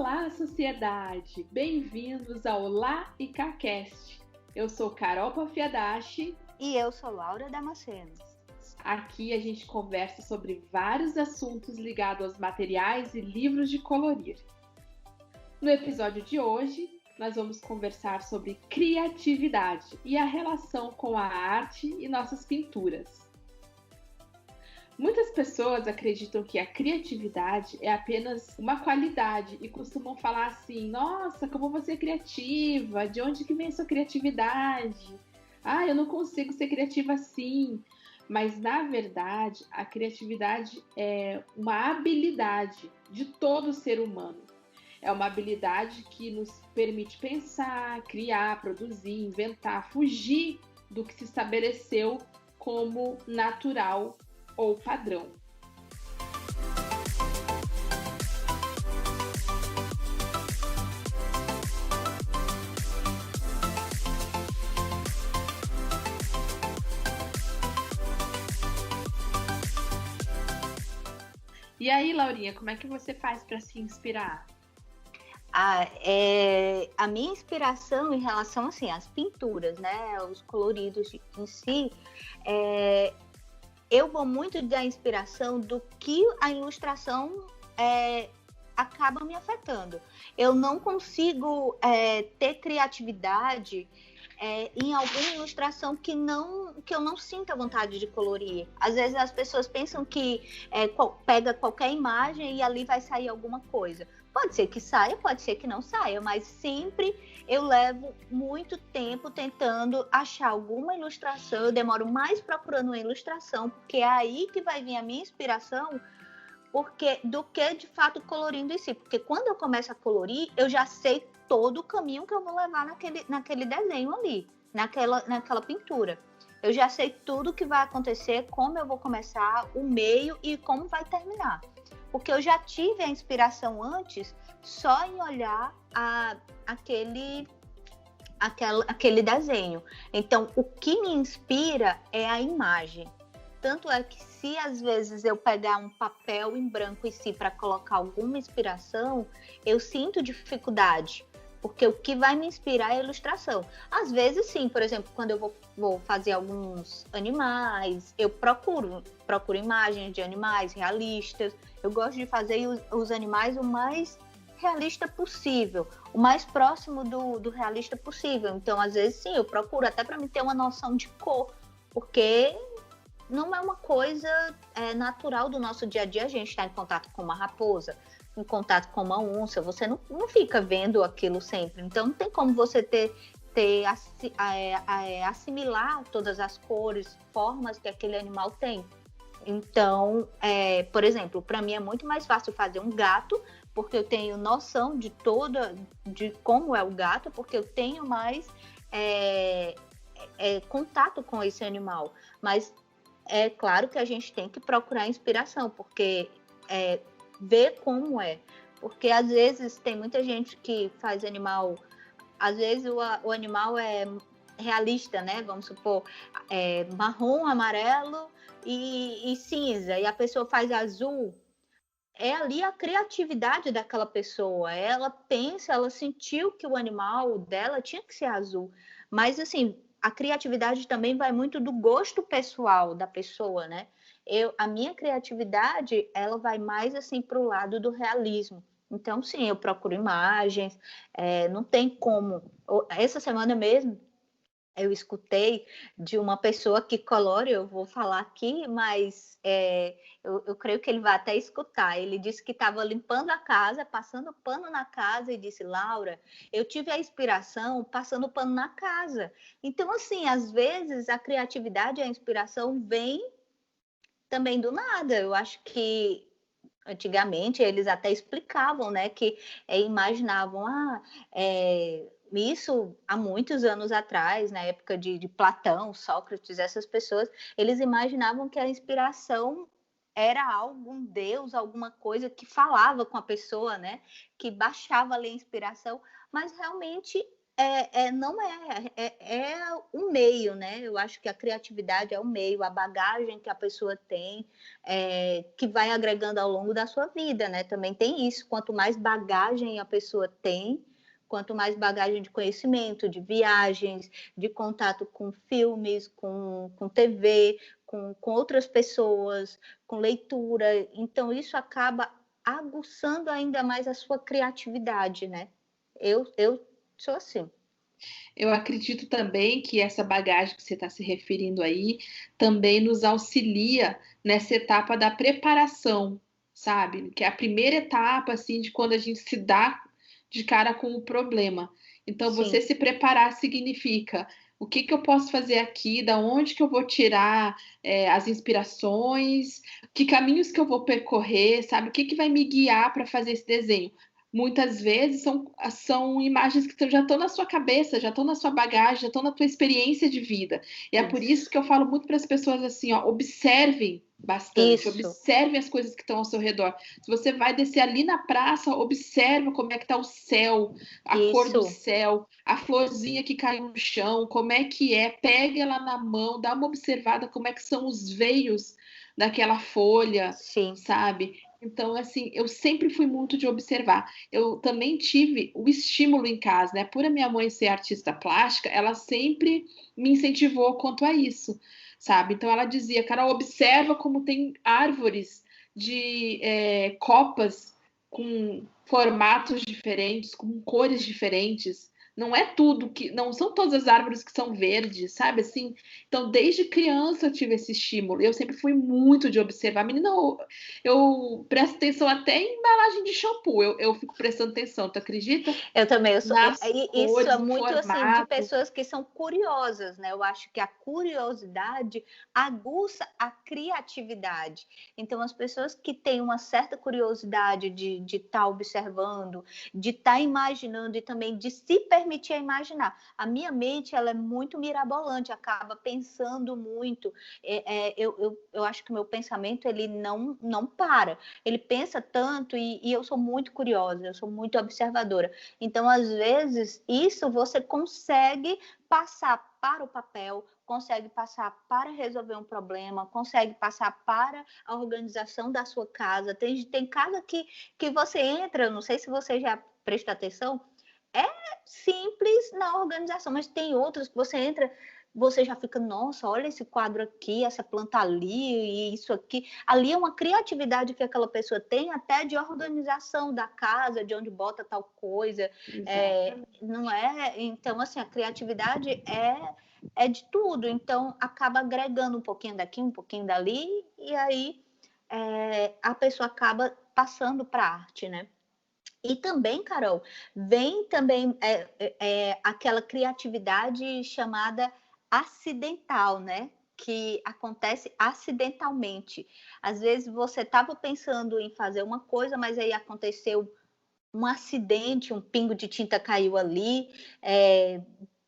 Olá, sociedade! Bem-vindos ao Lá e CaCast. Eu sou Carol Pafiadashi. E eu sou Laura Damasceno. Aqui a gente conversa sobre vários assuntos ligados aos materiais e livros de colorir. No episódio de hoje, nós vamos conversar sobre criatividade e a relação com a arte e nossas pinturas. Muitas pessoas acreditam que a criatividade é apenas uma qualidade e costumam falar assim: nossa, como você é criativa, de onde que vem sua criatividade? Ah, eu não consigo ser criativa assim. Mas, na verdade, a criatividade é uma habilidade de todo ser humano. É uma habilidade que nos permite pensar, criar, produzir, inventar, fugir do que se estabeleceu como natural ou padrão. E aí, Laurinha, como é que você faz para se inspirar? A minha inspiração em relação assim, às pinturas, né, os coloridos em si, eu vou muito da inspiração do que a ilustração acaba me afetando. Eu não consigo ter criatividade em alguma ilustração que eu não sinta vontade de colorir. Às vezes as pessoas pensam que pega qualquer imagem e ali vai sair alguma coisa. Pode ser que saia, pode ser que não saia, mas sempre eu levo muito tempo tentando achar alguma ilustração, eu demoro mais procurando uma ilustração, porque é aí que vai vir a minha inspiração, do que de fato colorindo em si. Porque quando eu começo a colorir, eu já sei todo o caminho que eu vou levar naquele desenho ali, naquela pintura. Eu já sei tudo que vai acontecer, como eu vou começar, o meio e como vai terminar. Porque eu já tive a inspiração antes só em olhar aquele desenho. Então, o que me inspira é a imagem. Tanto é que se às vezes eu pegar um papel em branco em si para colocar alguma inspiração, eu sinto dificuldade, porque o que vai me inspirar é a ilustração. Às vezes sim, por exemplo, quando eu vou fazer alguns animais, eu procuro imagens de animais realistas. Eu gosto de fazer os animais o mais realista possível, o mais próximo do realista possível. Então, às vezes sim, eu procuro até para me ter uma noção de cor, porque não é uma coisa natural do nosso dia a dia. A gente está em contato com uma raposa, em contato com uma onça, você não fica vendo aquilo sempre. Então, não tem como você assimilar todas as cores, formas que aquele animal tem. Então, por exemplo, para mim é muito mais fácil fazer um gato, porque eu tenho noção de como é o gato, porque eu tenho mais contato com esse animal. Mas é claro que a gente tem que procurar inspiração, porque ver como é. Porque às vezes tem muita gente que faz animal, às vezes o animal é realista, né? Vamos supor, marrom, amarelo e cinza, e a pessoa faz azul. É ali a criatividade daquela pessoa. Ela pensa, ela sentiu que o animal dela tinha que ser azul. Mas, assim, a criatividade também vai muito do gosto pessoal da pessoa, né? A minha criatividade, ela vai mais, assim, para o lado do realismo. Então, sim, eu procuro imagens, não tem como. Essa semana mesmo, eu escutei de uma pessoa que colore, eu vou falar aqui, mas eu creio que ele vai até escutar. Ele disse que estava limpando a casa, passando pano na casa, e disse: Laura, eu tive a inspiração passando pano na casa. Então, assim, às vezes a criatividade e a inspiração vem também do nada. Eu acho que antigamente eles até explicavam, né, que imaginavam, isso há muitos anos atrás, na época de Platão, Sócrates, essas pessoas, eles imaginavam que a inspiração era algum deus, alguma coisa que falava com a pessoa, né, que baixava ali a inspiração, mas realmente Não é o meio, né? Eu acho que a criatividade é o meio, a bagagem que a pessoa tem, que vai agregando ao longo da sua vida, né? Também tem isso. Quanto mais bagagem a pessoa tem, quanto mais bagagem de conhecimento, de viagens, de contato com filmes, com TV, com outras pessoas, com leitura. Então, isso acaba aguçando ainda mais a sua criatividade, né? Eu sou assim. Eu acredito também que essa bagagem que você está se referindo aí também nos auxilia nessa etapa da preparação, sabe? Que é a primeira etapa, assim, de quando a gente se dá de cara com o problema. Então, você Sim, se preparar significa o que que eu posso fazer aqui, da onde que eu vou tirar as inspirações, que caminhos que eu vou percorrer, sabe? O que que vai me guiar para fazer esse desenho? Muitas vezes são imagens que já estão na sua cabeça, já estão na sua bagagem, já estão na tua experiência de vida. E é por isso isso. que eu falo muito para as pessoas assim, ó, observem bastante, Isso, observem as coisas que estão ao seu redor. Se você vai descer ali na praça, observa como é que está o céu, a cor do isso, céu, a florzinha que caiu no chão, como é que é, pega ela na mão, dá uma observada como é que são os veios daquela folha, sim. sabe? Então, assim, eu sempre fui muito de observar. Eu também tive o estímulo em casa, né? Por a minha mãe ser artista plástica, ela sempre me incentivou quanto a isso, sabe? Então ela dizia, Carol, observa como tem árvores de copas com formatos diferentes, com cores diferentes. Não é tudo que, não são todas as árvores que são verdes, sabe? Assim, então desde criança eu tive esse estímulo. Eu sempre fui muito de observar. Menina, eu presto atenção até em embalagem de shampoo. Eu fico prestando atenção, tu acredita? Eu também, Nas isso é cores, no muito assim de formato. pessoas que são curiosas, né? Eu acho que a curiosidade aguça a criatividade. Então, as pessoas que têm uma certa curiosidade de estar observando, de estar imaginando e também de se permitir imaginar. A minha mente, ela é muito mirabolante, acaba pensando muito. Eu acho que o meu pensamento, ele não para. Ele pensa tanto e eu sou muito curiosa, eu sou muito observadora. Então, às vezes, isso você consegue passar para o papel, consegue passar para resolver um problema, consegue passar para a organização da sua casa. Tem casa que você entra, não sei se você já presta atenção, é simples na organização, mas tem outras que você entra, você já fica, nossa, olha esse quadro aqui, essa planta ali, e isso aqui. Ali é uma criatividade que aquela pessoa tem, até de organização da casa, de onde bota tal coisa. Exatamente. Não é? Então, assim, a criatividade é de tudo. Então, acaba agregando um pouquinho daqui, um pouquinho dali, e aí a pessoa acaba passando para a arte, né? E também, Carol, vem também aquela criatividade chamada acidental, né? Que acontece acidentalmente. Às vezes você estava pensando em fazer uma coisa, mas aí aconteceu um acidente, um pingo de tinta caiu ali,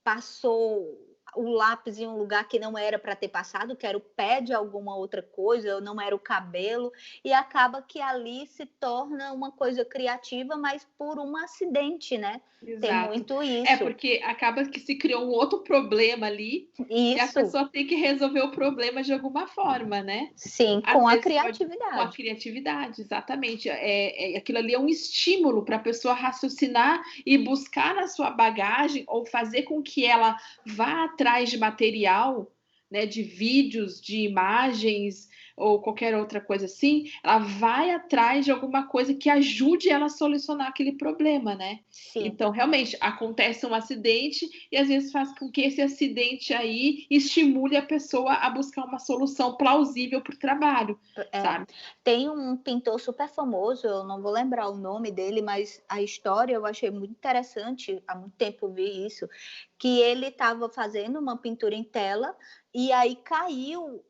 passou o lápis em um lugar que não era para ter passado, que era o pé de alguma outra coisa, ou não era o cabelo, e acaba que ali se torna uma coisa criativa, mas por um acidente, né? Tem Exato. muito É isso. porque acaba que se criou um outro problema ali e a Isso, pessoa tem que resolver o problema de alguma forma, né? sim, Às com a vezes pode com a criatividade. criatividade, exatamente. Aquilo ali é um estímulo para a pessoa raciocinar e buscar na sua bagagem ou fazer com que ela vá atrás de material, né, de vídeos, de imagens ou qualquer outra coisa assim, ela vai atrás de alguma coisa que ajude ela a solucionar aquele problema, né? Sim. Então, realmente, acontece um acidente e às vezes faz com que esse acidente aí estimule a pessoa a buscar uma solução plausível para o trabalho, É, sabe? tem um pintor super famoso, eu não vou lembrar o nome dele, mas a história eu achei muito interessante, há muito tempo eu vi isso, que ele estava fazendo uma pintura em tela e aí caiu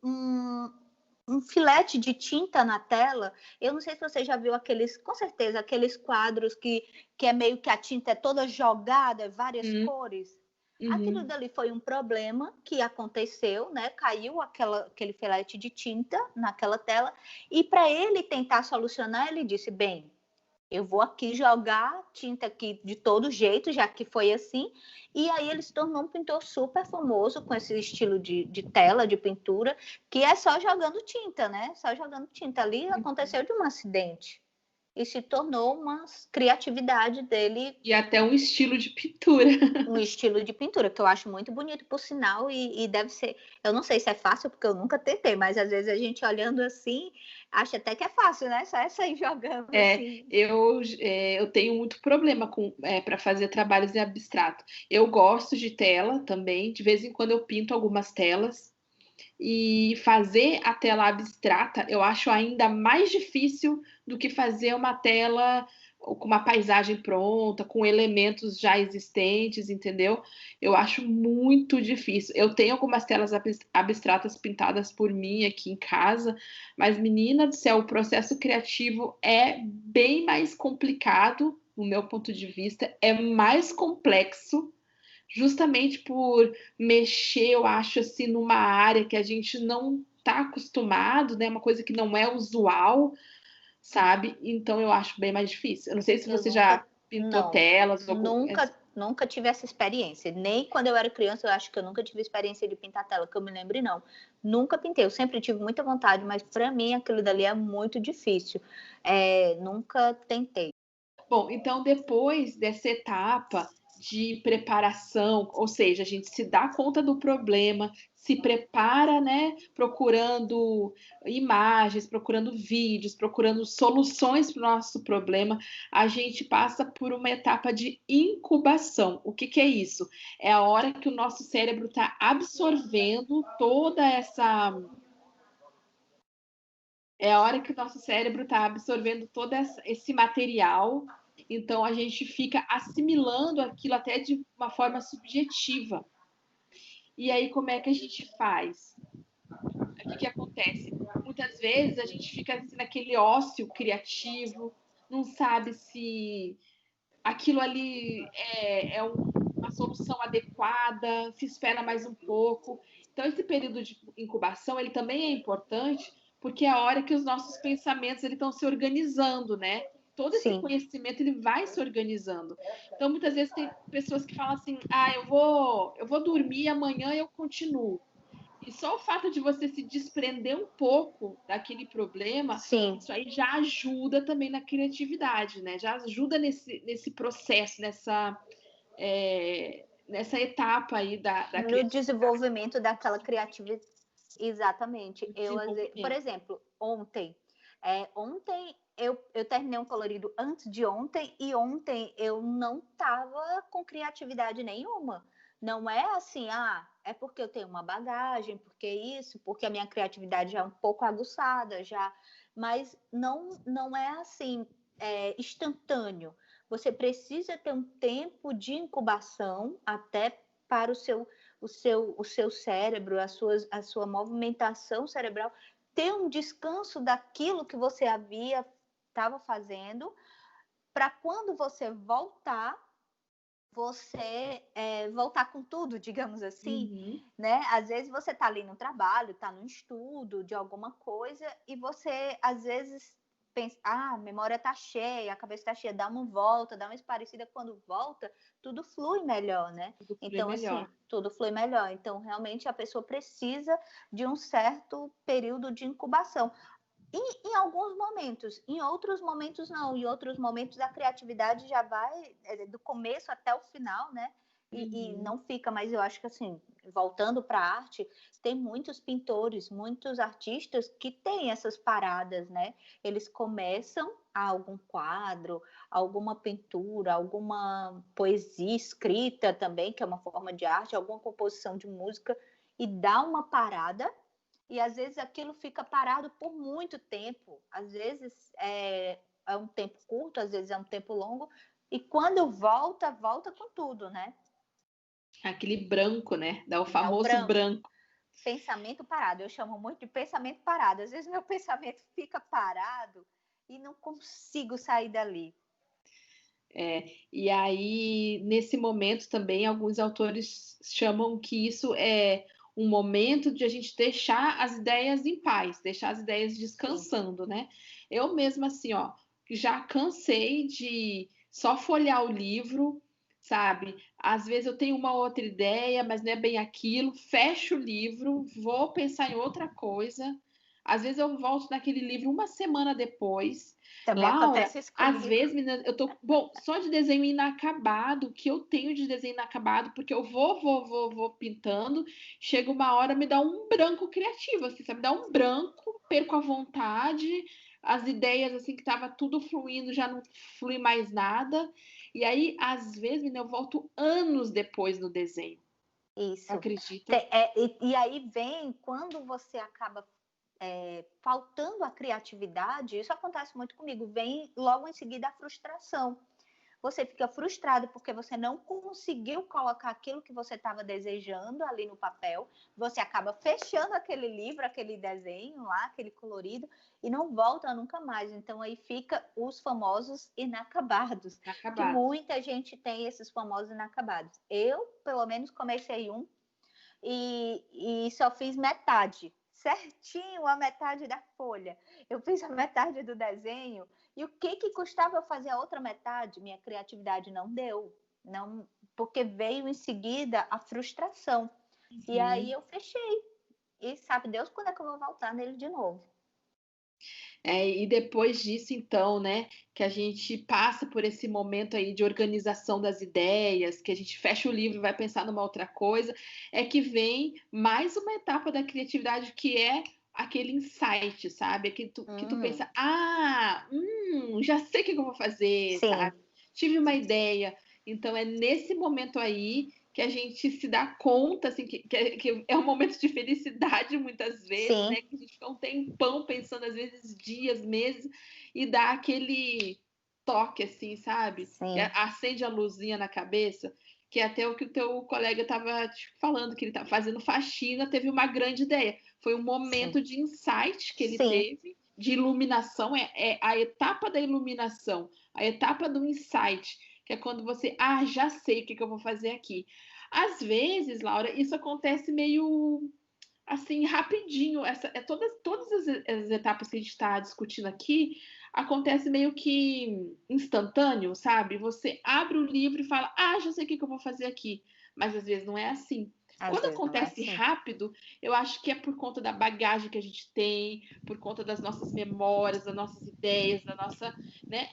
um filete de tinta na tela. Eu não sei se você já viu aqueles, com certeza, aqueles quadros que é meio que a tinta é toda jogada, várias Uhum, cores. Aquilo uhum. dali foi um problema que aconteceu, né? Caiu aquele filete de tinta naquela tela. E para ele tentar solucionar, ele disse: bem, Eu vou aqui jogar tinta aqui de todo jeito, já que foi assim. E aí ele se tornou um pintor super famoso com esse estilo de tela, de pintura, que é só jogando tinta, né? Só jogando tinta. Ali aconteceu de um acidente. E se tornou uma criatividade dele. E até um estilo de pintura. Um estilo de pintura, que eu acho muito bonito, por sinal, e deve ser. Eu não sei se é fácil, porque eu nunca tentei, mas às vezes a gente olhando assim, acha até que é fácil, né? Só é sair jogando assim. Eu tenho muito problema para fazer trabalhos em abstrato. Eu gosto de tela também, de vez em quando eu pinto algumas telas. E fazer a tela abstrata eu acho ainda mais difícil do que fazer uma tela com uma paisagem pronta, com elementos já existentes, entendeu? Eu acho muito difícil. Eu tenho algumas telas abstratas pintadas por mim aqui em casa, mas, menina do céu, o processo criativo é bem mais complicado, no meu ponto de vista, é mais complexo justamente por mexer, eu acho, assim, numa área que a gente não está acostumado, né? Uma coisa que não é usual, sabe? Então eu acho bem mais difícil. Eu não sei se Eu você já nunca. pintou Não. telas ou Nunca tive essa experiência. Nem quando eu era criança, eu acho que eu nunca tive experiência de pintar tela, que eu me lembre, não. Nunca pintei. Eu sempre tive muita vontade, mas para mim aquilo dali é muito difícil. Nunca tentei. Bom, então depois dessa etapa de preparação, ou seja, a gente se dá conta do problema, se prepara, né, procurando imagens, procurando vídeos, procurando soluções para o nosso problema, a gente passa por uma etapa de incubação. O que é isso? É a hora que o nosso cérebro está absorvendo toda essa é a hora que o nosso cérebro está absorvendo todo esse material, então a gente fica assimilando aquilo até de uma forma subjetiva. E aí, como é que a gente faz? O que acontece? Muitas vezes a gente fica assim, naquele ócio criativo, não sabe se aquilo ali uma solução adequada, se espera mais um pouco. Então, esse período de incubação, ele também é importante, porque é a hora que os nossos pensamentos estão se organizando, né? Todo esse Sim. conhecimento ele vai se organizando. Então, muitas vezes tem pessoas que falam assim: eu vou dormir, amanhã eu continuo. E só o fato de você se desprender um pouco daquele problema, Sim. isso aí já ajuda também na criatividade, né? Já ajuda nesse processo, nessa etapa aí da No criatividade. desenvolvimento daquela criatividade. Exatamente. Por Desenvolvimento. exemplo, ontem eu terminei um colorido antes de ontem e ontem eu não estava com criatividade nenhuma. Não é assim, é porque eu tenho uma bagagem, porque isso, porque a minha criatividade já é um pouco aguçada, já. Mas não é assim, instantâneo. Você precisa ter um tempo de incubação até para o seu cérebro, a sua movimentação cerebral, ter um descanso daquilo que você estava fazendo, para quando você voltar voltar com tudo, digamos assim, né? Às vezes você está ali no trabalho, está no estudo de alguma coisa e você, às vezes, pensa, a memória está cheia, a cabeça está cheia, dá uma volta, dá uma esparecida, quando volta, tudo flui melhor, né? Tudo flui Então, melhor. assim, tudo flui melhor. Então, realmente, a pessoa precisa de um certo período de incubação. E em alguns momentos, em outros momentos não. Em outros momentos a criatividade já vai do começo até o final, né? E não fica, mas eu acho que assim, voltando para a arte, tem muitos pintores, muitos artistas que têm essas paradas, né? Eles começam a algum quadro, alguma pintura, alguma poesia escrita também, que é uma forma de arte, alguma composição de música, e dá uma parada. E às vezes aquilo fica parado por muito tempo. Às vezes é um tempo curto, às vezes é um tempo longo. E quando volta com tudo, né? Aquele branco, né? Dá o Dá o famoso branco. Pensamento parado. Eu chamo muito de pensamento parado. Às vezes meu pensamento fica parado e não consigo sair dali. E aí, nesse momento também, alguns autores chamam que isso é um momento de a gente deixar as ideias em paz, deixar as ideias descansando, né? Eu mesma, assim, ó, já cansei de só folhear o livro, sabe? Às vezes eu tenho uma outra ideia, mas não é bem aquilo. Fecho o livro, vou pensar em outra coisa. Às vezes eu volto naquele livro uma semana depois. Também Laura, acontece isso às comigo. vezes, menina, eu tô, bom, só de desenho inacabado, que eu tenho de desenho inacabado, porque eu vou pintando, chega uma hora, me dá um branco criativo, assim, sabe? Me dá um branco, perco a vontade, as ideias, assim, que tava tudo fluindo, já não flui mais nada. E aí, às vezes, menina, eu volto anos depois no desenho. Isso. Acredita? E aí vem quando você acaba faltando a criatividade, isso acontece muito comigo, vem logo em seguida a frustração. Você fica frustrado porque você não conseguiu colocar aquilo que você estava desejando ali no papel, você acaba fechando aquele livro, aquele desenho lá, aquele colorido, e não volta nunca mais. Então aí fica os famosos inacabados, que Inacabado. muita gente tem esses famosos inacabados. Eu, pelo menos, comecei um e só fiz metade, certinho a metade da folha. Eu fiz a metade do desenho e o que custava eu fazer a outra metade? Minha criatividade não deu, não, porque veio em seguida a frustração. E aí eu fechei. E sabe Deus quando é que eu vou voltar nele de novo? E depois disso, então, né, que a gente passa por esse momento aí de organização das ideias, que a gente fecha o livro e vai pensar numa outra coisa, é que vem mais uma etapa da criatividade que é aquele insight, sabe? Que tu pensa, já sei o que eu vou fazer, Sim, sabe? Tive uma ideia. Então é nesse momento aí que a gente se dá conta, assim, que é um momento de felicidade muitas vezes, sim, né? Que a gente fica um tempão pensando, às vezes dias, meses, e dá aquele toque, assim, sabe? Que sim, acende a luzinha na cabeça, que é até o que o teu colega estava te falando, que ele tá fazendo faxina, teve uma grande ideia. Foi um sim, momento de insight que ele sim, teve, de iluminação, é a etapa da iluminação, a etapa do insight, que é quando você, já sei o que eu vou fazer aqui. Às vezes, Laura, isso acontece meio assim, rapidinho. Todas as etapas que a gente está discutindo aqui acontece meio que instantâneo, sabe? Você abre o livro e fala, já sei o que eu vou fazer aqui. Mas às vezes não é assim. às Quando vezes não é acontece assim. rápido, eu acho que é por conta da bagagem que a gente tem, por conta das nossas memórias, das nossas ideias, da nossa, né?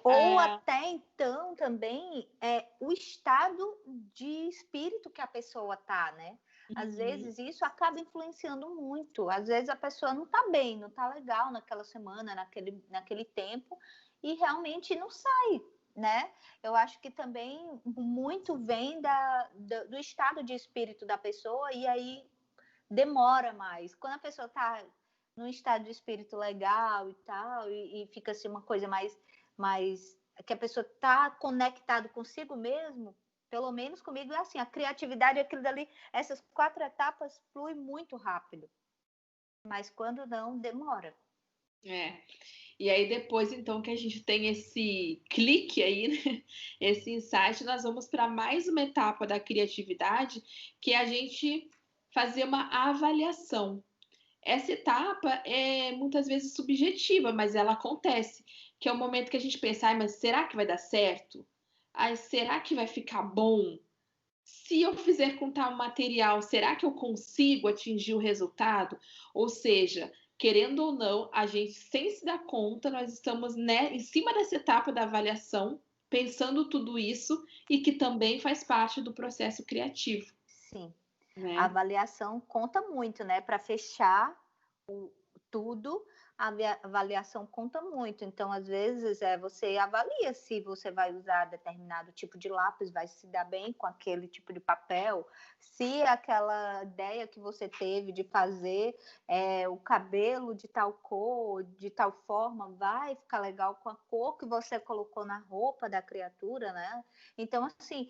Ou até então também o estado de espírito que a pessoa tá, né? Às vezes isso acaba influenciando muito. Às vezes a pessoa não tá bem, não tá legal naquela semana, naquele tempo, e realmente não sai, né? Eu acho que também muito vem do estado de espírito da pessoa, e aí demora mais. Quando a pessoa tá num estado de espírito legal e tal, e fica assim uma coisa mais que a pessoa tá conectado consigo mesmo, pelo menos comigo é assim, a criatividade, aquilo dali, essas 4 etapas flui muito rápido, mas quando não, demora. é. E aí depois, então, que a gente tem esse clique aí, né? Esse insight, nós vamos para mais uma etapa da criatividade, que é a gente fazer uma avaliação. Essa etapa é muitas vezes subjetiva, mas ela acontece, que é o momento que a gente pensa, mas será que vai dar certo? Será que vai ficar bom? Se eu fizer com tal material, será que eu consigo atingir o resultado? Ou seja, querendo ou não, a gente, sem se dar conta, nós estamos, né, em cima dessa etapa da avaliação, pensando tudo isso e que também faz parte do processo criativo, Sim, a né? avaliação conta muito, né? Para fechar tudo, a avaliação conta muito. Então, às vezes, você avalia se você vai usar determinado tipo de lápis, vai se dar bem com aquele tipo de papel, se aquela ideia que você teve de fazer o cabelo de tal cor, de tal forma, vai ficar legal com a cor que você colocou na roupa da criatura, né? Então, assim,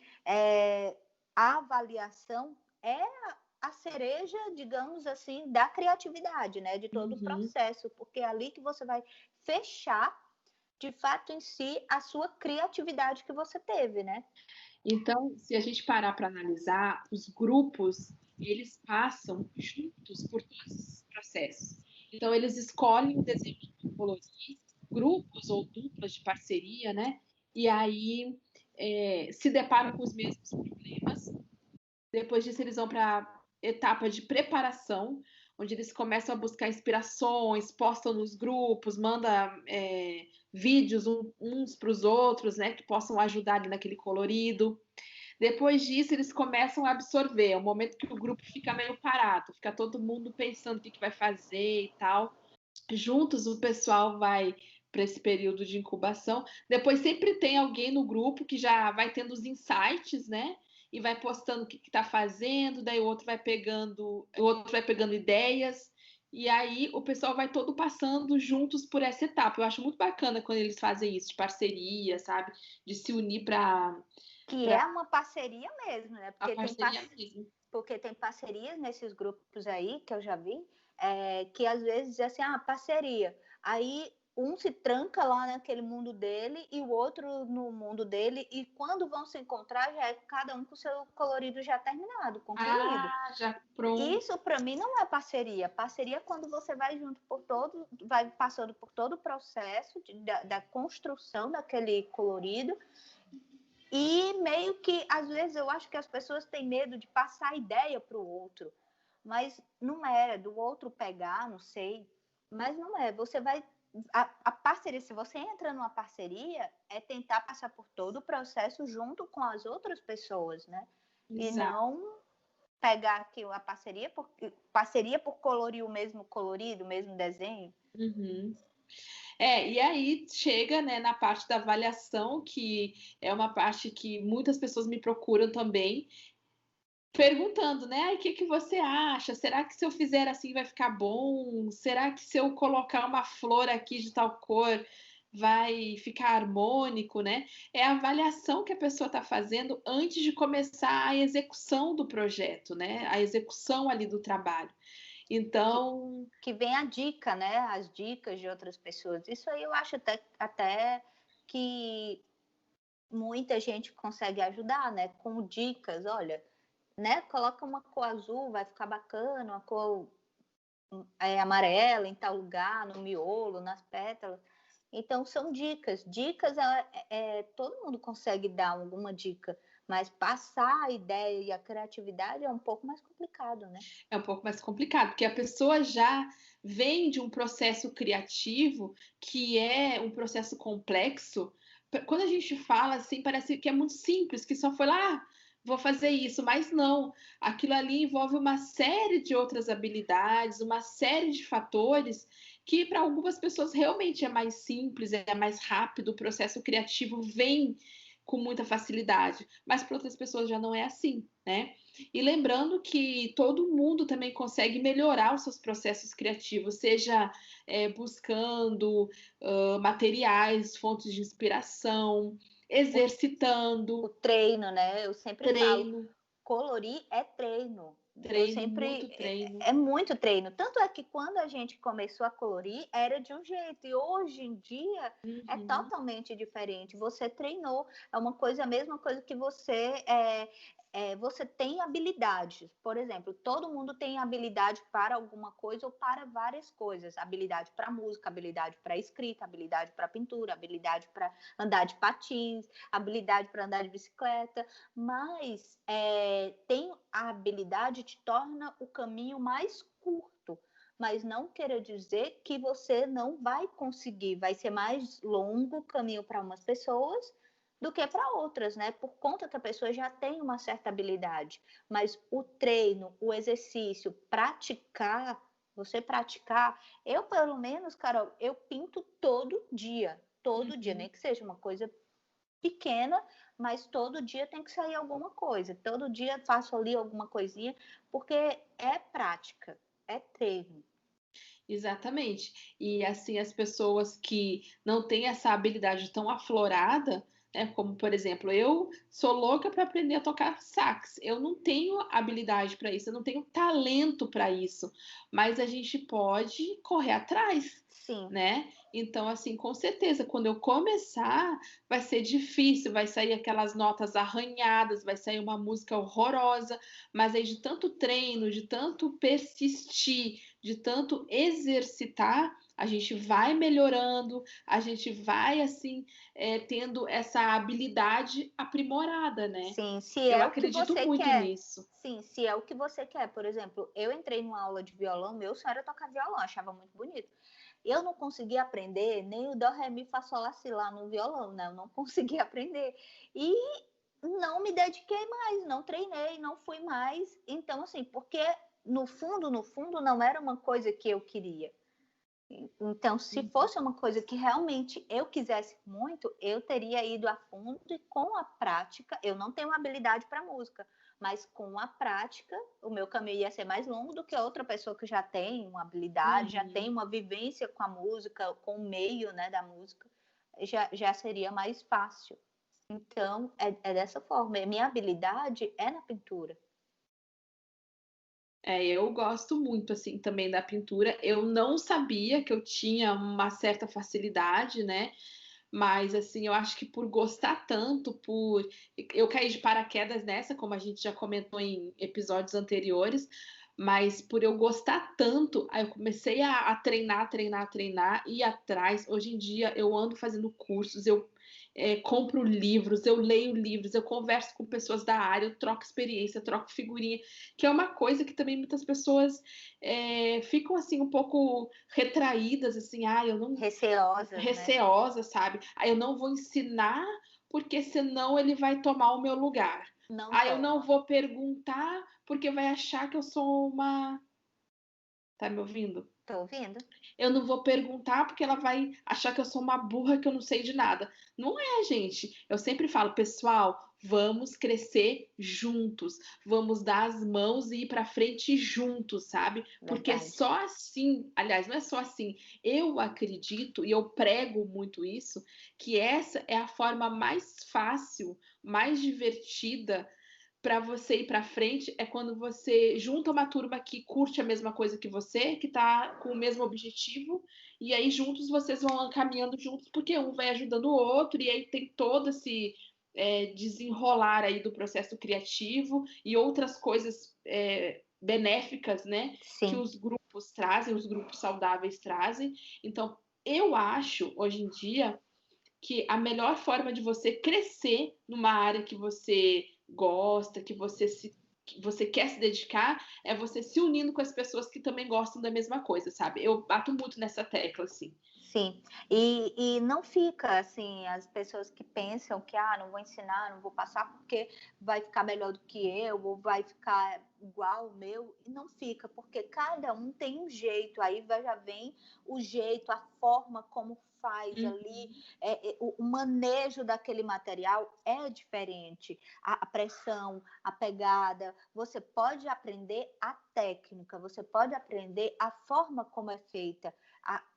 a avaliação é a cereja, digamos assim, da criatividade, né? De todo o Uhum. processo, porque é ali que você vai fechar, de fato, em si, a sua criatividade que você teve, né? Então, se a gente parar para analisar, os grupos, eles passam juntos por todos esses processos. Então, eles escolhem o desenho que vão colorir, grupos ou duplas de parceria, né? E aí se deparam com os mesmos problemas. Depois disso, eles vão para a etapa de preparação, onde eles começam a buscar inspirações, postam nos grupos, mandam vídeos uns para os outros, né, que possam ajudar ali naquele colorido. Depois disso, eles começam a absorver. É o momento que o grupo fica meio parado, fica todo mundo pensando o que vai fazer e tal. Juntos, o pessoal vai para esse período de incubação. Depois sempre tem alguém no grupo que já vai tendo os insights, né? E vai postando o que está fazendo, daí o outro vai pegando ideias, e aí o pessoal vai todo passando juntos por essa etapa. Eu acho muito bacana quando eles fazem isso, de parceria, sabe? De se unir para. Que é uma parceria mesmo, né? A parceria mesmo. Porque tem parcerias nesses grupos aí, que eu já vi, que às vezes é assim, parceria. Aí um se tranca lá naquele mundo dele e o outro no mundo dele, e quando vão se encontrar, já é cada um com o seu colorido já terminado, concluído. Já pronto. Isso para mim não é parceria. Parceria é quando você vai junto vai passando por todo o processo da construção daquele colorido. E meio que, às vezes, eu acho que as pessoas têm medo de passar a ideia para o outro. Mas não é, do outro pegar, não sei. Mas não é. Você vai. A parceria, se você entra numa parceria, é tentar passar por todo o processo junto com as outras pessoas, né? Exato. E não pegar aqui a parceria por colorir o mesmo colorido, o mesmo desenho. Uhum. E aí chega, né, na parte da avaliação, que é uma parte que muitas pessoas me procuram também, perguntando, né, o que você acha? Será que se eu fizer assim vai ficar bom? Será que se eu colocar uma flor aqui de tal cor vai ficar harmônico, né? É a avaliação que a pessoa está fazendo antes de começar a execução do projeto, né? A execução ali do trabalho. Então. Que vem a dica, né? As dicas de outras pessoas. Isso aí eu acho até que muita gente consegue ajudar, né? Com dicas, olha, né? Coloca uma cor azul, vai ficar bacana, uma cor amarela em tal lugar, no miolo, nas pétalas. Então, são dicas. Dicas, todo mundo consegue dar alguma dica, mas passar a ideia e a criatividade é um pouco mais complicado, né? É um pouco mais complicado, porque a pessoa já vem de um processo criativo que é um processo complexo. Quando a gente fala assim, parece que é muito simples, que só foi lá, vou fazer isso, mas não. Aquilo ali envolve uma série de outras habilidades, uma série de fatores que para algumas pessoas realmente é mais simples, é mais rápido, o processo criativo vem com muita facilidade, mas para outras pessoas já não é assim, né? E lembrando que todo mundo também consegue melhorar os seus processos criativos, seja buscando materiais, fontes de inspiração, exercitando. O treino, né? Eu sempre falo, colorir é treino. Muito treino. É muito treino. Tanto é que quando a gente começou a colorir, era de um jeito. E hoje em dia é totalmente diferente. Você treinou. É uma coisa, a mesma coisa que você você tem habilidades. Por exemplo, todo mundo tem habilidade para alguma coisa ou para várias coisas. Habilidade para música, habilidade para escrita, habilidade para pintura, habilidade para andar de patins, habilidade para andar de bicicleta. Mas tem a habilidade te torna o caminho mais curto. Mas não quer dizer que você não vai conseguir. Vai ser mais longo o caminho para umas pessoas do que para outras, né? Por conta que a pessoa já tem uma certa habilidade. Mas o treino, o exercício, você praticar, eu pelo menos, Carol, eu pinto todo dia, nem que seja uma coisa pequena, mas todo dia tem que sair alguma coisa. Todo dia faço ali alguma coisinha, porque é prática, é treino. Exatamente. E assim, as pessoas que não têm essa habilidade tão aflorada, né, como por exemplo, eu sou louca para aprender a tocar sax. Eu não tenho habilidade para isso, eu não tenho talento para isso, mas a gente pode correr atrás. Sim. Né? Então, assim, com certeza, quando eu começar, vai ser difícil, vai sair aquelas notas arranhadas, vai sair uma música horrorosa, mas aí de tanto treino, de tanto persistir, de tanto exercitar, a gente vai melhorando, a gente vai, assim, tendo essa habilidade aprimorada, né? Sim, se Eu é o que acredito você muito quer. nisso. Sim, se é o que você quer. Por exemplo, eu entrei numa aula de violão, meu sonho era tocar violão, achava muito bonito. Eu não consegui aprender nem o dó, ré, mi, fá, sol, lá, si lá no violão, né? Eu não consegui aprender. E não me dediquei mais, não treinei, não fui mais. Então, assim, porque no fundo, não era uma coisa que eu queria. Então, se fosse uma coisa que realmente eu quisesse muito, eu teria ido a fundo e com a prática, eu não tenho habilidade para música, mas com a prática, o meu caminho ia ser mais longo do que outra pessoa que já tem uma habilidade, já tem uma vivência com a música, com o meio, né, da música, já seria mais fácil. Então, é dessa forma. Minha habilidade é na pintura. Eu gosto muito, assim, também da pintura. Eu não sabia que eu tinha uma certa facilidade, né? Mas, assim, eu acho que por gostar tanto, por. Eu caí de paraquedas nessa, como a gente já comentou em episódios anteriores, mas por eu gostar tanto, aí eu comecei a treinar, ir atrás. Hoje em dia eu ando fazendo cursos, eu compro livros, eu leio livros, eu converso com pessoas da área, eu troco experiência, troco figurinha, que é uma coisa que também muitas pessoas ficam assim um pouco retraídas, assim, eu não Receosas, né? receosa, sabe? Eu não vou ensinar porque senão ele vai tomar o meu lugar. Não Eu não toma. vou perguntar porque vai achar que eu sou uma. Tá me ouvindo? Tô ouvindo? Eu não vou perguntar porque ela vai achar que eu sou uma burra que eu não sei de nada. Não é, gente. Eu sempre falo, pessoal, vamos crescer juntos, vamos dar as mãos e ir para frente juntos, sabe? Porque Verdade. só assim, aliás, não é só assim. Eu acredito e eu prego muito isso, que essa é a forma mais fácil, mais divertida para você ir para frente é quando você junta uma turma que curte a mesma coisa que você, que está com o mesmo objetivo, e aí juntos vocês vão caminhando juntos, porque um vai ajudando o outro, e aí tem todo esse desenrolar aí do processo criativo e outras coisas benéficas, né, que Sim. os grupos trazem, os grupos saudáveis trazem. Então, eu acho, hoje em dia, que a melhor forma de você crescer numa área que você gosta, que você quer se dedicar, é você se unindo com as pessoas que também gostam da mesma coisa, sabe? Eu bato muito nessa tecla, assim. Sim, e não fica assim, as pessoas que pensam que não vou ensinar, não vou passar porque vai ficar melhor do que eu, ou vai ficar igual o meu, e não fica, porque cada um tem um jeito, aí já vem o jeito, a forma como faz ali, o manejo daquele material é diferente, a pressão, a pegada, você pode aprender a técnica, você pode aprender a forma como é feita,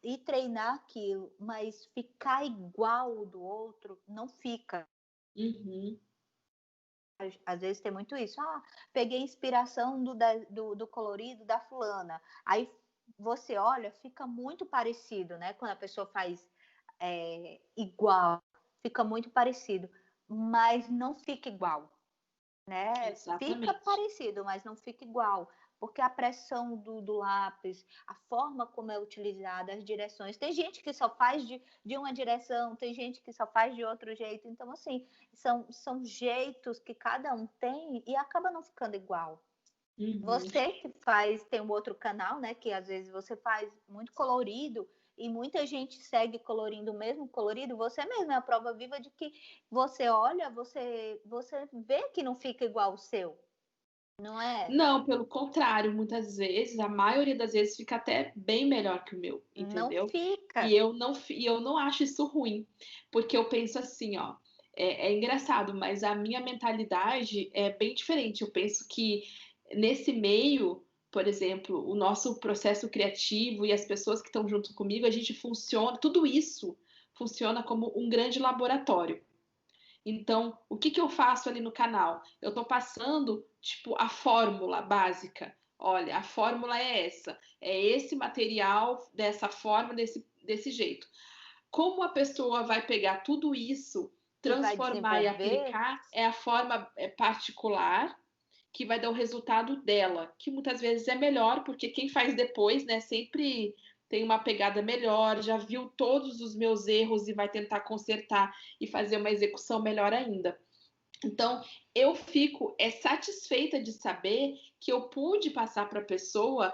e treinar aquilo, mas ficar igual do outro, não fica. Uhum. Às vezes tem muito isso. Peguei inspiração do colorido da fulana. Aí você olha, fica muito parecido, né? Quando a pessoa faz igual, fica muito parecido, mas não fica igual, né? Fica Exatamente. parecido, mas não fica igual, porque a pressão do lápis, a forma como é utilizada, as direções. Tem gente que só faz de uma direção, tem gente que só faz de outro jeito. Então, assim, são jeitos que cada um tem e acaba não ficando igual. Uhum. Você que tem um outro canal, né? Que às vezes você faz muito colorido e muita gente segue colorindo o mesmo colorido. Você mesmo é a prova viva de que você olha, você vê que não fica igual o seu, não é? Não, pelo contrário, muitas vezes, a maioria das vezes fica até bem melhor que o meu, Não entendeu? fica. E eu não acho isso ruim, porque eu penso assim, ó, é engraçado, mas a minha mentalidade é bem diferente. Eu penso que nesse meio, por exemplo, o nosso processo criativo e as pessoas que estão junto comigo, a gente funciona, tudo isso funciona como um grande laboratório. Então, o que eu faço ali no canal? Eu estou passando, tipo, a fórmula básica. Olha, a fórmula é essa. É esse material, dessa forma, desse jeito. Como a pessoa vai pegar tudo isso, E vai transformar e desenvolver. aplicar, é a forma particular que vai dar o resultado dela, que muitas vezes é melhor, porque quem faz depois, né, sempre tem uma pegada melhor, já viu todos os meus erros e vai tentar consertar e fazer uma execução melhor ainda. Então, eu fico satisfeita de saber que eu pude passar para a pessoa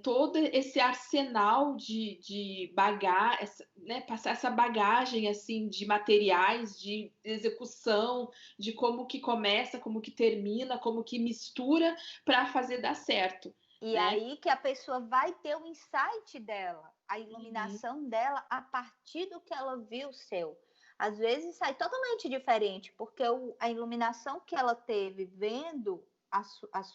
todo esse arsenal de bagagem, né, passar essa bagagem assim de materiais, de execução, de como que começa, como que termina, como que mistura para fazer dar certo. E né? aí que a pessoa vai ter o insight dela, a iluminação dela a partir do que ela viu seu. Às vezes sai totalmente diferente, porque a iluminação que ela teve vendo as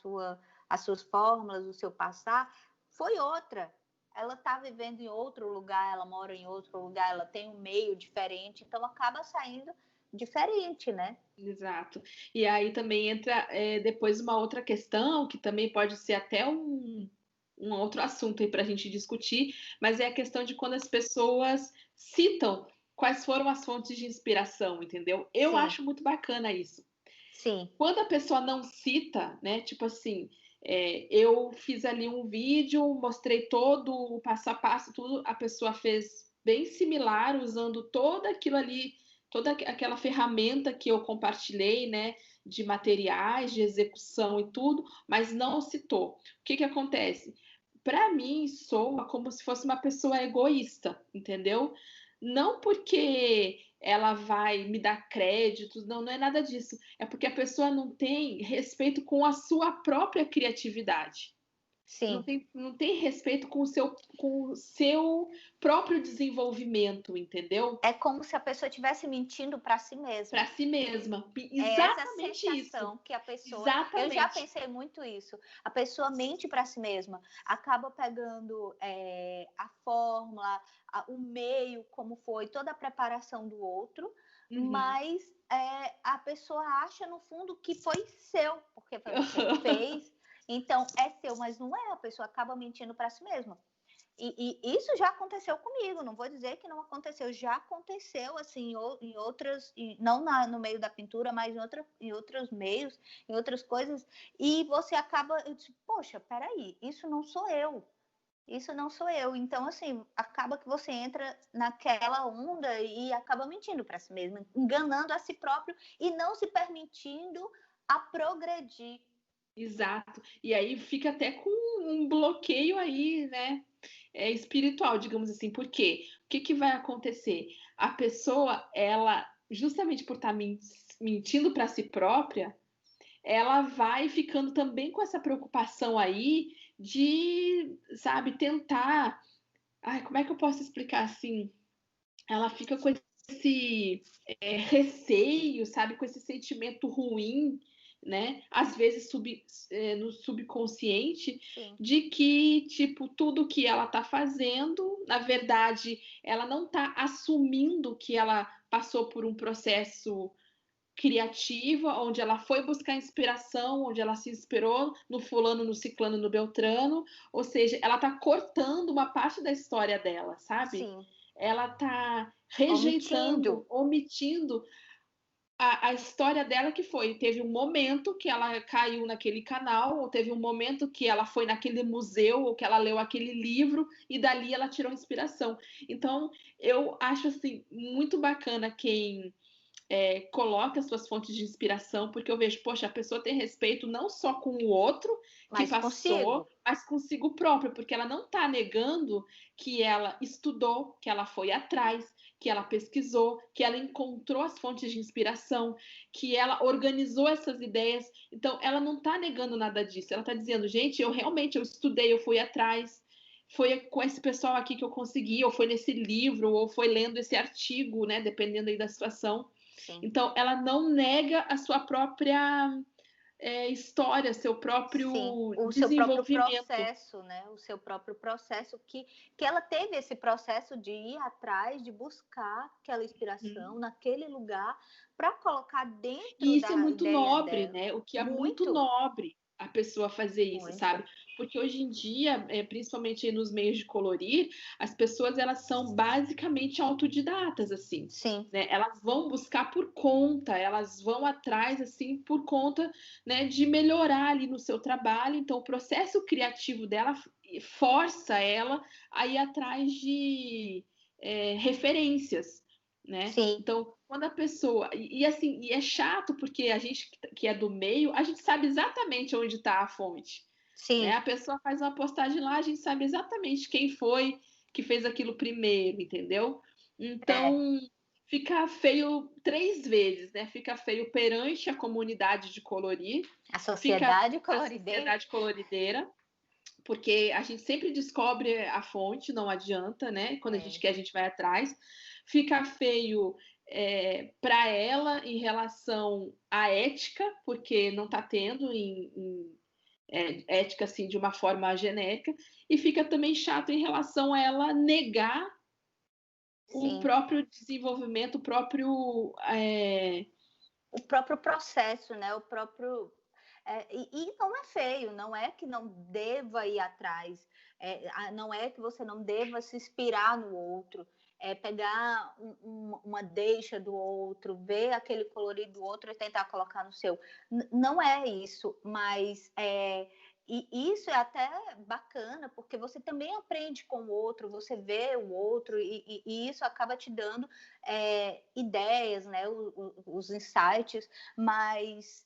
suas fórmulas, o seu passar, foi outra. Ela está vivendo em outro lugar, ela mora em outro lugar, ela tem um meio diferente, então acaba saindo diferente, né? Exato. E aí também entra depois uma outra questão, que também pode ser até um outro assunto aí para a gente discutir, mas é a questão de quando as pessoas citam quais foram as fontes de inspiração, entendeu? Eu Sim. acho muito bacana isso. Sim. Quando a pessoa não cita, né? Tipo assim, eu fiz ali um vídeo, mostrei todo o passo a passo, tudo, a pessoa fez bem similar, usando todo aquilo ali, toda aquela ferramenta que eu compartilhei, né? De materiais, de execução e tudo, mas não citou. O que acontece? Para mim, soa como se fosse uma pessoa egoísta, entendeu? Não porque ela vai me dar créditos, não é nada disso. É porque a pessoa não tem respeito com a sua própria criatividade. Sim. Não tem respeito com o seu próprio desenvolvimento, entendeu? É como se a pessoa estivesse mentindo para si mesma. Para si mesma. É essa Exatamente sensação isso. que a pessoa. Exatamente. Eu já pensei muito isso. A pessoa mente para si mesma, acaba pegando a fórmula, o meio, como foi, toda a preparação do outro, mas a pessoa acha no fundo que foi seu, porque foi você que fez. Então é seu, mas não é. A pessoa acaba mentindo para si mesma. E isso já aconteceu comigo, não vou dizer que não aconteceu, já aconteceu assim em outras, não no meio da pintura, mas em outros meios, em outras coisas, e você acaba, eu disse, poxa, peraí, isso não sou eu, então assim, acaba que você entra naquela onda e acaba mentindo para si mesmo, enganando a si próprio e não se permitindo a progredir. Exato, e aí fica até com um bloqueio aí, né? Espiritual, digamos assim. Por quê? O que vai acontecer? A pessoa, ela, justamente por estar mentindo para si própria, ela vai ficando também com essa preocupação aí de, sabe, tentar. Ai, como é que eu posso explicar assim? Ela fica com esse receio, sabe, com esse sentimento ruim, né? Às vezes no subconsciente, Sim. de que, tipo, tudo que ela tá fazendo, na verdade, ela não tá assumindo que ela passou por um processo criativo, onde ela foi buscar inspiração, onde ela se inspirou no fulano, no ciclano, no beltrano, ou seja, ela tá cortando uma parte da história dela, sabe? Sim. Ela tá rejeitando, omitindo a história dela, que teve um momento que ela caiu naquele canal, ou teve um momento que ela foi naquele museu, ou que ela leu aquele livro, e dali ela tirou inspiração. Então, eu acho assim muito bacana quem coloca as suas fontes de inspiração, porque eu vejo, poxa, a pessoa tem respeito não só com o outro que mas passou, mas consigo própria, porque ela não está negando que ela estudou, que ela foi atrás, que ela pesquisou, que ela encontrou as fontes de inspiração, que ela organizou essas ideias. Então, ela não está negando nada disso. Ela está dizendo, gente, eu estudei, eu fui atrás. Foi com esse pessoal aqui que eu consegui, ou foi nesse livro, ou foi lendo esse artigo, né? Dependendo aí da situação. Sim. Então, ela não nega a sua própria história, seu próprio o desenvolvimento. Seu próprio processo, né? O seu próprio processo, que ela teve esse processo de ir atrás, de buscar aquela inspiração naquele lugar para colocar dentro e isso da é muito ideia nobre, dela. né? O que é muito nobre a pessoa fazer isso, sabe? porque hoje em dia, principalmente nos meios de colorir, as pessoas elas são basicamente autodidatas, assim, Sim, né? Elas vão buscar por conta, elas vão atrás, assim, por conta, né, de melhorar ali no seu trabalho. Então, o processo criativo dela força ela a ir atrás de referências, né? sim, Então, quando a pessoa. Assim, e é chato porque a gente que é do meio, a gente sabe exatamente onde está a fonte. Né? sim. A pessoa faz uma postagem lá, a gente sabe exatamente quem foi que fez aquilo primeiro, entendeu? É. Então, fica feio 3 vezes, né? Fica feio perante a comunidade de colorir, A fica sociedade a colorideira. sociedade colorideira, porque a gente sempre descobre a fonte, não adianta, né? Quando a gente É. quer, a gente vai atrás. Fica feio para ela em relação à ética, porque não está tendo ética assim de uma forma genérica, e fica também chato em relação a ela negar o Sim. próprio desenvolvimento, o próprio O próprio processo, né? O próprio. E não é feio, não é que não deva ir atrás, não é que você não deva se inspirar no outro, pegar uma deixa do outro, ver aquele colorido do outro e tentar colocar no seu. Não é isso, mas e isso é até bacana, porque você também aprende com o outro, você vê o outro, e isso acaba te dando ideias, né, os insights, mas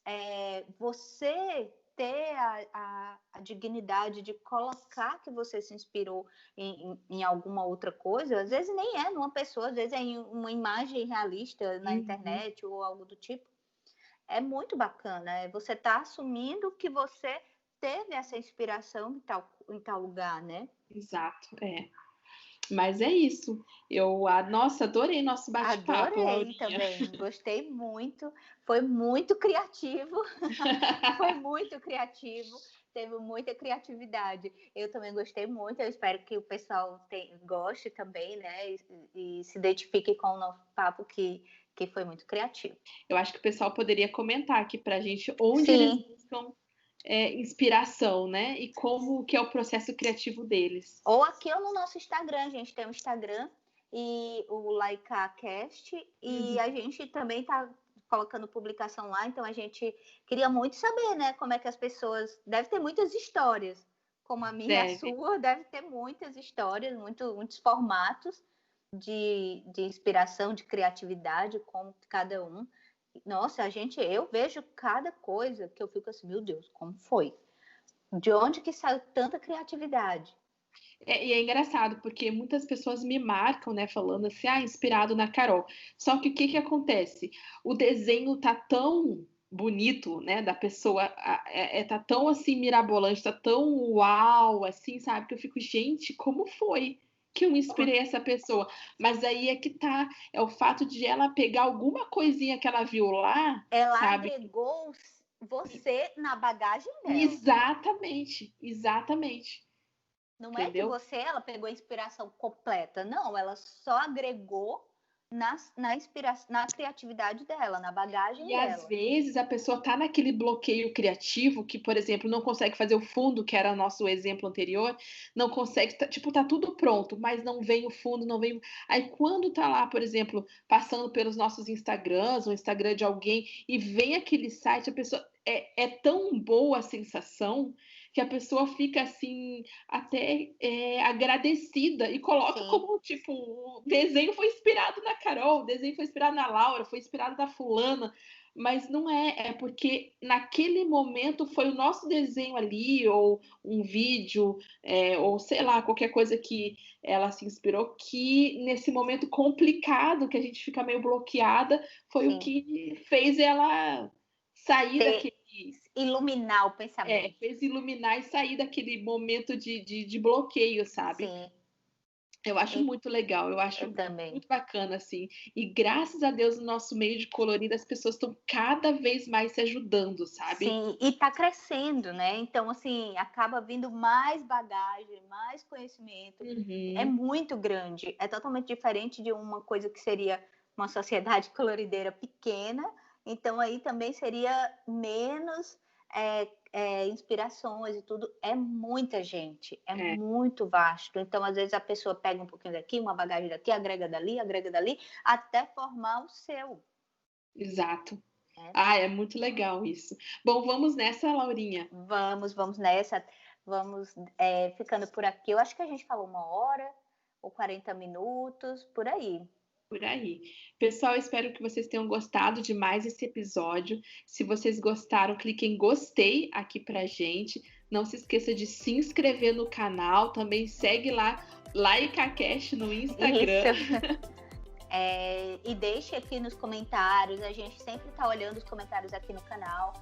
você ter a dignidade de colocar que você se inspirou em alguma outra coisa, às vezes nem é numa pessoa, às vezes é em uma imagem realista na uhum, internet ou algo do tipo, é muito bacana. Você está assumindo que você teve essa inspiração em tal lugar, né? exato, Mas é isso. Nossa, adorei nosso bate-papo, Adorei Laurinha. também, gostei muito, foi muito criativo, foi muito criativo, teve muita criatividade. Eu também gostei muito, eu espero que o pessoal goste também, né? E se identifique com o nosso papo que foi muito criativo. Eu acho que o pessoal poderia comentar aqui pra gente onde eles Sim, buscam inspiração, né? E como que é o processo criativo deles. ou aqui ou no nosso Instagram, a gente tem um Instagram e o LaikaCast, e Uhum, a gente também tá colocando publicação lá, então a gente queria muito saber, né, como é que as pessoas, deve ter muitas histórias, como a minha e a deve. sua, deve ter muitas histórias, muitos formatos de inspiração, de criatividade, como cada um. Nossa, eu vejo cada coisa que eu fico assim, meu Deus, como foi? De onde que saiu tanta criatividade? E é engraçado, porque muitas pessoas me marcam, né, falando assim, inspirado na Carol. Só que o que que acontece? O desenho tá tão bonito, né, da pessoa, tá tão assim mirabolante, tá tão uau, assim, sabe? Que eu fico, gente, como foi que eu inspirei essa pessoa? Mas aí é que tá, é o fato de ela pegar alguma coisinha que ela viu lá, Ela sabe? agregou você na bagagem dela. Exatamente, exatamente, Não é que entendeu? ela pegou a inspiração completa, não, ela só agregou na criatividade dela, na bagagem E às dela. vezes a pessoa tá naquele bloqueio criativo que, por exemplo, não consegue fazer o fundo, que era nosso exemplo anterior, não consegue, tipo, tá tudo pronto, mas não vem o fundo, não vem. Aí quando tá lá, por exemplo, passando pelos nossos Instagrams, o Instagram de alguém, e vem aquele site, a pessoa é tão boa a sensação que a pessoa fica assim, até agradecida e coloca Sim, como tipo, o desenho foi inspirado na Carol, o desenho foi inspirado na Laura, foi inspirado na fulana. Mas não é porque naquele momento foi o nosso desenho ali, ou um vídeo, ou sei lá, qualquer coisa que ela se inspirou, que nesse momento complicado, que a gente fica meio bloqueada, foi o sim. que fez ela sair Ter, daquele. iluminar o pensamento. Fez iluminar e sair daquele momento de bloqueio, sabe? Sim, Eu acho e muito legal, eu eu acho também. muito bacana, assim. E graças a Deus, no nosso meio de colorido, as pessoas estão cada vez mais se ajudando, sabe? Sim, e está crescendo, né? Então, assim, acaba vindo mais bagagem, mais conhecimento. É Uhum. muito grande. É totalmente diferente de uma coisa que seria uma sociedade colorideira pequena. Então, aí também seria menos inspirações e tudo, é muita gente, é É. muito vasto. Então, às vezes, a pessoa pega um pouquinho daqui, uma bagagem daqui, agrega dali, até formar o seu. Exato. Né? É muito legal isso. Bom, vamos nessa, Laurinha? Vamos nessa. Vamos ficando por aqui. Eu acho que a gente falou 1 hora ou 40 minutos, por aí. Por aí. Pessoal, espero que vocês tenham gostado de mais esse episódio. Se vocês gostaram, clique em gostei aqui pra gente. Não se esqueça de se inscrever no canal. Também segue lá, LaikaCast no Instagram. Isso. E deixe aqui nos comentários, a gente sempre está olhando os comentários aqui no canal,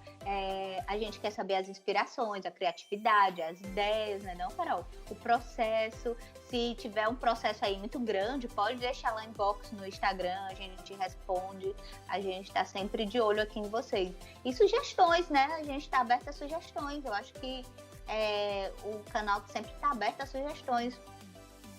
a gente quer saber as inspirações, a criatividade, as ideias, né não, Carol? O processo, se tiver um processo aí muito grande, pode deixar lá em box no Instagram, a gente responde, a gente está sempre de olho aqui em vocês. E sugestões, né? A gente está aberto a sugestões, eu acho que o canal sempre está aberto a sugestões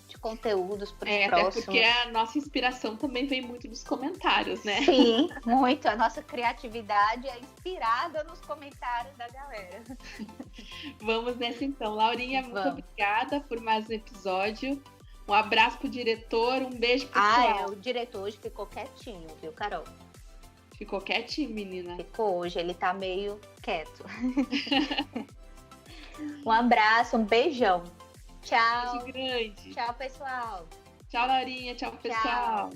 de conteúdos para os próximos. Até porque a nossa inspiração também vem muito dos comentários, né? Sim, muito. A nossa criatividade é inspirada nos comentários da galera. Vamos nessa então. Laurinha, muito obrigada por mais um episódio. Um abraço pro diretor, um beijo pessoal. O diretor hoje ficou quietinho, viu, Carol? Ficou quietinho, menina? Ficou hoje, ele tá meio quieto. Um abraço, um beijão. Tchau. Beijo grande. Tchau, pessoal. Tchau, Laurinha. Tchau, pessoal.